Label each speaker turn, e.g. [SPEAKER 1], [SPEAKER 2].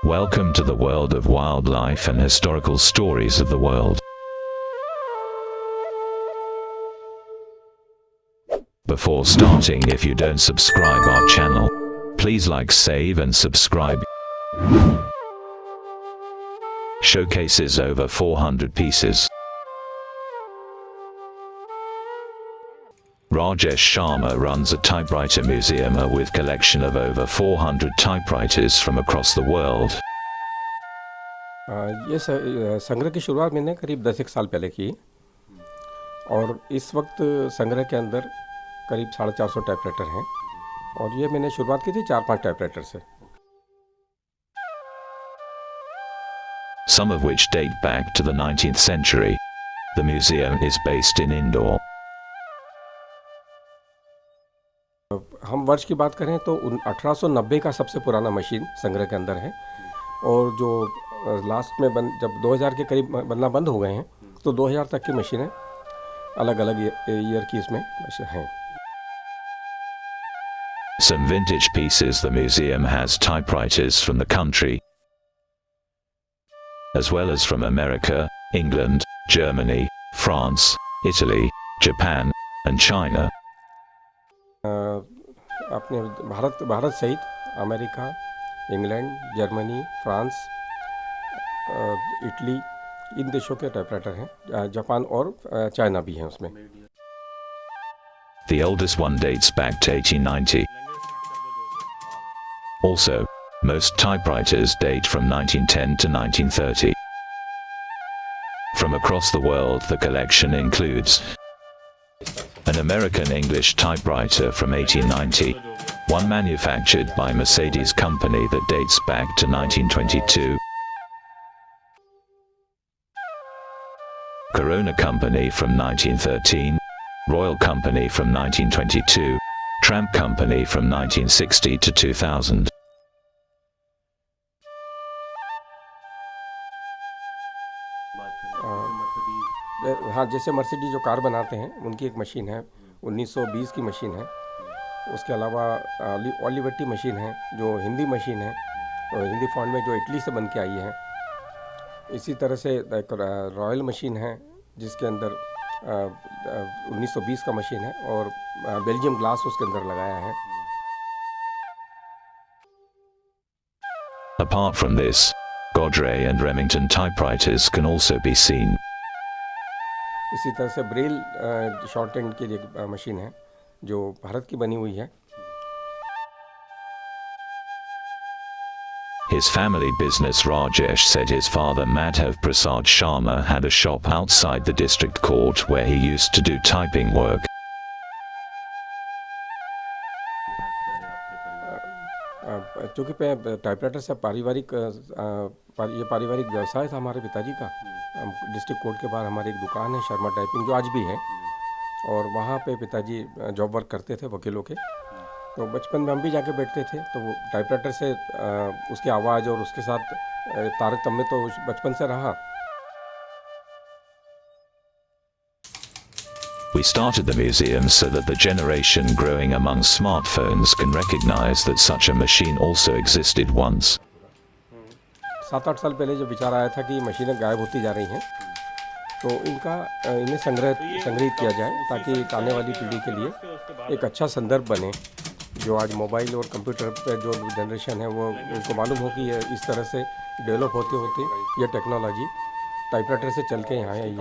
[SPEAKER 1] Welcome to the world of wildlife and historical stories of the world. Before starting, if you don't subscribe our channel, please like, save and subscribe. Showcases over 400 pieces. Rajesh Sharma runs a typewriter museum with collection of over 400 typewriters from across the world.
[SPEAKER 2] ये संग्रह की शुरुआत मैंने करीब 10 साल पहले की और इस वक्त संग्रह के अंदर करीब 450 टाइपराइटर हैं और ये मैंने शुरुआत की थी 4-5 टाइपराइटर से.
[SPEAKER 1] Some of which date back to the 19th century. The museum is based in Indore.
[SPEAKER 2] हम वर्ष की बात करें तो 1890 का सबसे पुराना मशीन संग्रह के अंदर है और जो लास्ट में जब 2000 के करीब बनना बंद हो गए हैं तो 2000 तक की मशीनें अलग अलग ईयर की इसमें हैं.
[SPEAKER 1] Some vintage pieces. The museum has typewriters from the country, as well as from America, England, Germany, France, Italy, Japan, and China.
[SPEAKER 2] अपने भारत सहित America, England, Germany, France, Italy, इन देशों के टाइपराइटर हैं. जापान और चाइना भी हैं उसमें.
[SPEAKER 1] The oldest one dates back to 1890. Also, most typewriters date from 1910 to 1930. From across the world, the collection includes an American English typewriter from 1890, one manufactured by Mercedes Company that dates back to 1922, Corona Company from 1913, Royal Company from 1922, Tramp Company from 1960 to 2000.
[SPEAKER 2] हाँ, जैसे Mercedes जो car बनाते हैं उनकी एक machine है, 1920 की machine है. उसके अलावा ओलिवेटी मशीन है जो हिंदी मशीन है, हिंदी फॉन्ट में जो इटली से बन के आई है. इसी तरह से एक रॉयल मशीन है जिसके अंदर 1920 का मशीन है और बेल्जियम ग्लास उसके अंदर लगाया है.
[SPEAKER 1] Apart from this, Godrej and Remington typewriters can also be seen.
[SPEAKER 2] इसी तरह से ब्रेल शॉर्ट हैंड की एक मशीन है जो भारत की बनी हुई है.
[SPEAKER 1] His family business. Rajesh said his father Madhav Prasad Sharma had a shop outside the district court where he used to do typing work.
[SPEAKER 2] चूँकि टाइपराइटर से पारिवारिक व्यवसाय था हमारे पिताजी का. डिस्ट्रिक्ट कोर्ट के बाहर हमारी एक दुकान है शर्मा टाइपिंग जो आज भी है और वहाँ पे पिताजी जॉब वर्क करते थे वकीलों के. तो बचपन में हम भी जाके बैठते थे तो वो टाइपराइटर से उसकी आवाज़ और उसके साथ तारतम्य तो बचपन से रहा.
[SPEAKER 1] We started the museum so that the generation growing among smartphones can recognize that such a machine also existed once.
[SPEAKER 2] 7-8 साल पहले जब विचार आया था कि मशीनें गायब होती जा रही हैं तो इन्हें संग्रहित किया जाए ताकि आने वाली पीढ़ी के लिए एक अच्छा संदर्भ बने. जो आज मोबाइल और कंप्यूटर पे जो जनरेशन है वो उनको मालूम हो कि ये इस तरह से डेवलप होते होते ये टेक्नोलॉजी टाइपराइटर से चल के यहाँ आई है.